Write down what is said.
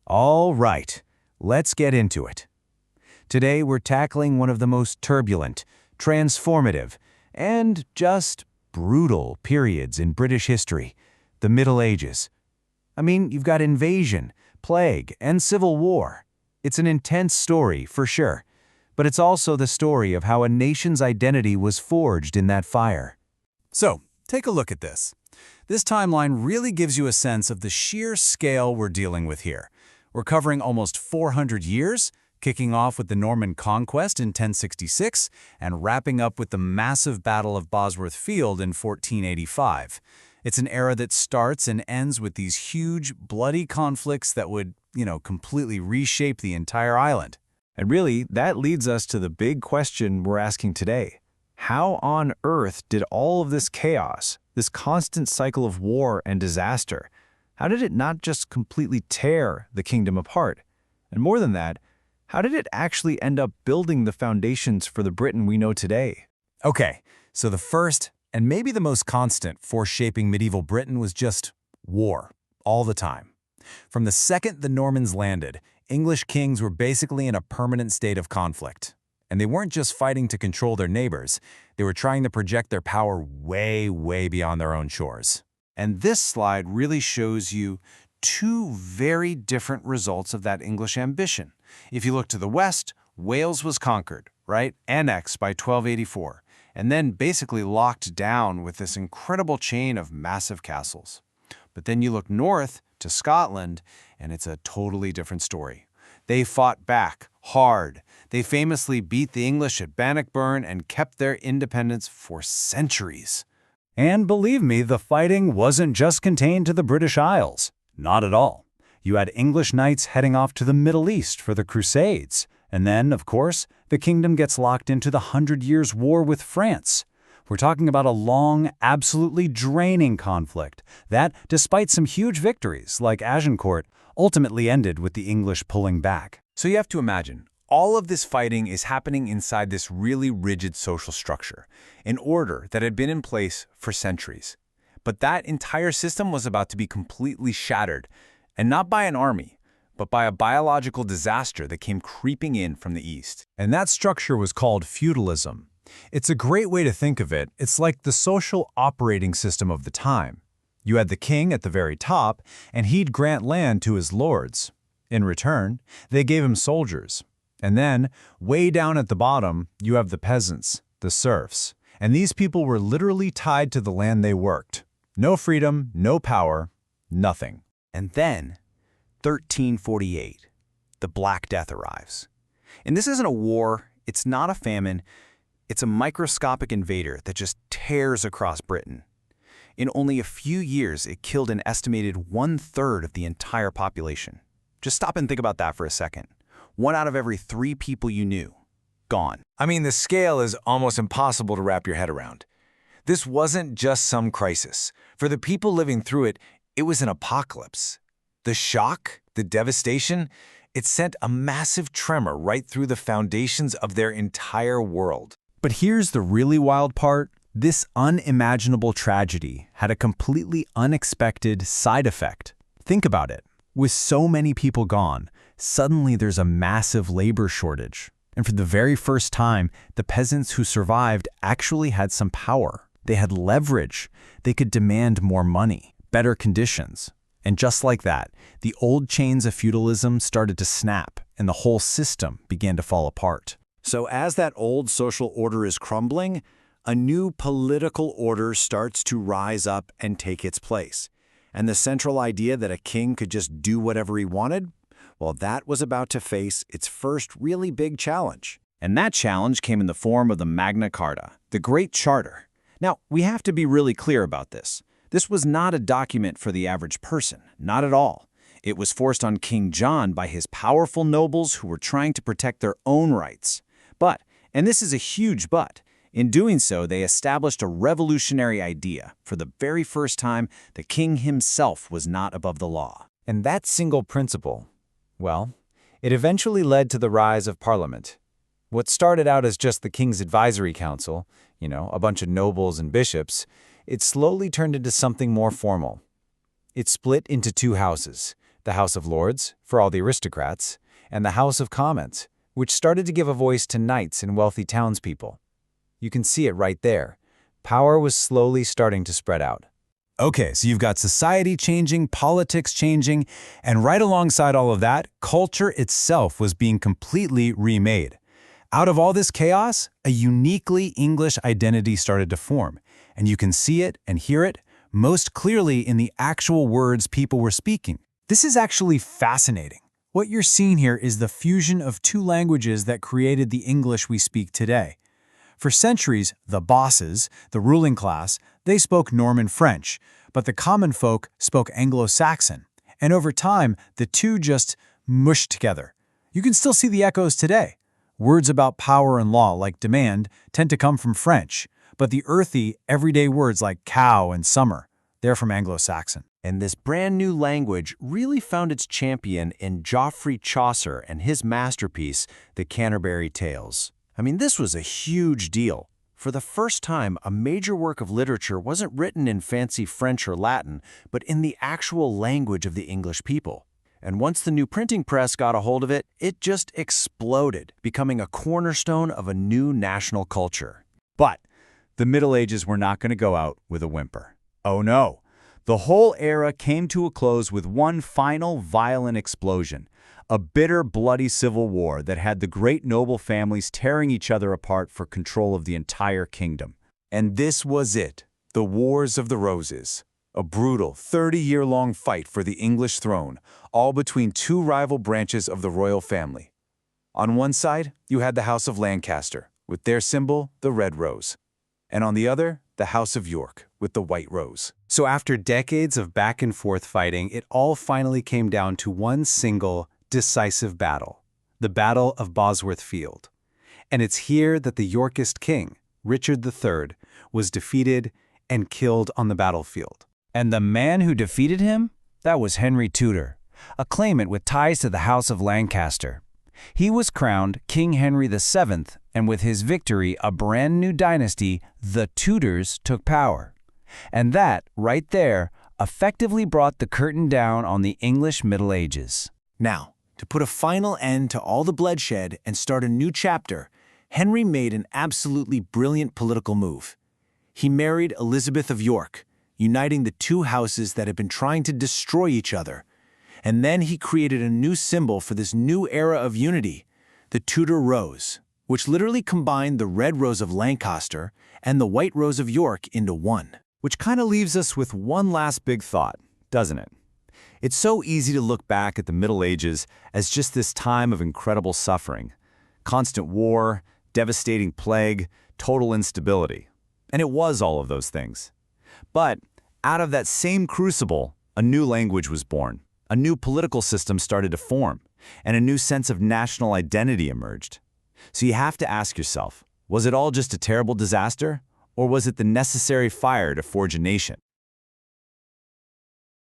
All right, let's get into it. Today we're tackling one of the most turbulent, transformative, and just brutal periods in British history, the Middle Ages. I mean, you've got invasion, plague, and civil war. It's an intense story, for sure, but it's also the story of how a nation's identity was forged in that fire. So, take a look at this. This timeline really gives you a sense of the sheer scale we're dealing with here. We're covering almost 400 years, kicking off with the Norman Conquest in 1066 and wrapping up with the massive Battle of Bosworth Field in 1485. It's an era that starts and ends with these huge, bloody conflicts that would, completely reshape the entire island. And really, that leads us to the big question we're asking today. How on earth did all of this chaos, this constant cycle of war and disaster, how did it not just completely tear the kingdom apart? And more than that, how did it actually end up building the foundations for the Britain we know today? Okay, so the first, and maybe the most constant force shaping medieval Britain was just war, all the time. From the second the Normans landed, English kings were basically in a permanent state of conflict. And they weren't just fighting to control their neighbors, they were trying to project their power way, way beyond their own shores. And this slide really shows you two very different results of that English ambition. If you look to the west, Wales was conquered, right? Annexed by 1284, and then basically locked down with this incredible chain of massive castles. But then you look north to Scotland, and it's a totally different story. They fought back hard. They famously beat the English at Bannockburn and kept their independence for centuries. And believe me, the fighting wasn't just contained to the British Isles. Not at all. You had English knights heading off to the Middle East for the Crusades. And then, of course, the kingdom gets locked into the 100 Years' War with France. We're talking about a long, absolutely draining conflict that, despite some huge victories like Agincourt, ultimately ended with the English pulling back. So you have to imagine, all of this fighting is happening inside this really rigid social structure, an order that had been in place for centuries. But that entire system was about to be completely shattered, and not by an army, but by a biological disaster that came creeping in from the east. And that structure was called feudalism. It's a great way to think of it. It's like the social operating system of the time. You had the king at the very top, and he'd grant land to his lords. In return, they gave him soldiers. And then, way down at the bottom, you have the peasants, the serfs. And these people were literally tied to the land they worked. No freedom, no power, nothing. And then, 1348, the Black Death arrives. And this isn't a war, it's not a famine, it's a microscopic invader that just tears across Britain. In only a few years, it killed an estimated 1/3 of the entire population. Just stop and think about that for a second. 1 out of every 3 people you knew, gone. I mean, the scale is almost impossible to wrap your head around. This wasn't just some crisis. For the people living through it, it was an apocalypse. The shock, the devastation, it sent a massive tremor right through the foundations of their entire world. But here's the really wild part. This unimaginable tragedy had a completely unexpected side effect. Think about it. With so many people gone, suddenly there's a massive labor shortage. And for the very first time, the peasants who survived actually had some power. They had leverage. They could demand more money, better conditions. And just like that, the old chains of feudalism started to snap, and the whole system began to fall apart. So as that old social order is crumbling, a new political order starts to rise up and take its place. And the central idea that a king could just do whatever he wanted, well, that was about to face its first really big challenge. And that challenge came in the form of the Magna Carta, the Great Charter. Now, we have to be really clear about this. This was not a document for the average person, not at all. It was forced on King John by his powerful nobles who were trying to protect their own rights. But, and this is a huge but, in doing so, they established a revolutionary idea. For the very first time, the king himself was not above the law. And that single principle, well, it eventually led to the rise of Parliament. What started out as just the King's Advisory Council, a bunch of nobles and bishops, it slowly turned into something more formal. It split into 2 houses, the House of Lords, for all the aristocrats, and the House of Commons, which started to give a voice to knights and wealthy townspeople. You can see it right there. Power was slowly starting to spread out. Okay, so you've got society changing, politics changing, and right alongside all of that, culture itself was being completely remade. Out of all this chaos, a uniquely English identity started to form, and you can see it and hear it most clearly in the actual words people were speaking. This is actually fascinating. What you're seeing here is the fusion of two languages that created the English we speak today. For centuries, the bosses, the ruling class, they spoke Norman French, but the common folk spoke Anglo-Saxon. And over time, the two just mushed together. You can still see the echoes today. Words about power and law, like demand, tend to come from French, but the earthy, everyday words like cow and summer, they're from Anglo-Saxon. And this brand new language really found its champion in Geoffrey Chaucer and his masterpiece, The Canterbury Tales. I mean, this was a huge deal. For the first time, a major work of literature wasn't written in fancy French or Latin, but in the actual language of the English people. And once the new printing press got a hold of it, it just exploded, becoming a cornerstone of a new national culture. But the Middle Ages were not going to go out with a whimper. Oh no! The whole era came to a close with one final violent explosion. A bitter, bloody civil war that had the great noble families tearing each other apart for control of the entire kingdom. And this was it, the Wars of the Roses. A brutal 30-year-long fight for the English throne, all between two rival branches of the royal family. On one side, you had the House of Lancaster, with their symbol, the red rose. And on the other, the House of York, with the white rose. So after decades of back-and-forth fighting, it all finally came down to one single, decisive battle, the Battle of Bosworth Field. And it's here that the Yorkist king, Richard III, was defeated and killed on the battlefield. And the man who defeated him? That was Henry Tudor, a claimant with ties to the House of Lancaster. He was crowned King Henry VII, and with his victory, a brand new dynasty, the Tudors, took power. And that, right there, effectively brought the curtain down on the English Middle Ages. Now, to put a final end to all the bloodshed and start a new chapter, Henry made an absolutely brilliant political move. He married Elizabeth of York, uniting the two houses that had been trying to destroy each other. And then he created a new symbol for this new era of unity, the Tudor rose, which literally combined the red rose of Lancaster and the white rose of York into one. Which kind of leaves us with one last big thought, doesn't it? It's so easy to look back at the Middle Ages as just this time of incredible suffering, constant war, devastating plague, total instability. And it was all of those things. But out of that same crucible, a new language was born. A new political system started to form, and a new sense of national identity emerged. So you have to ask yourself, was it all just a terrible disaster, or was it the necessary fire to forge a nation?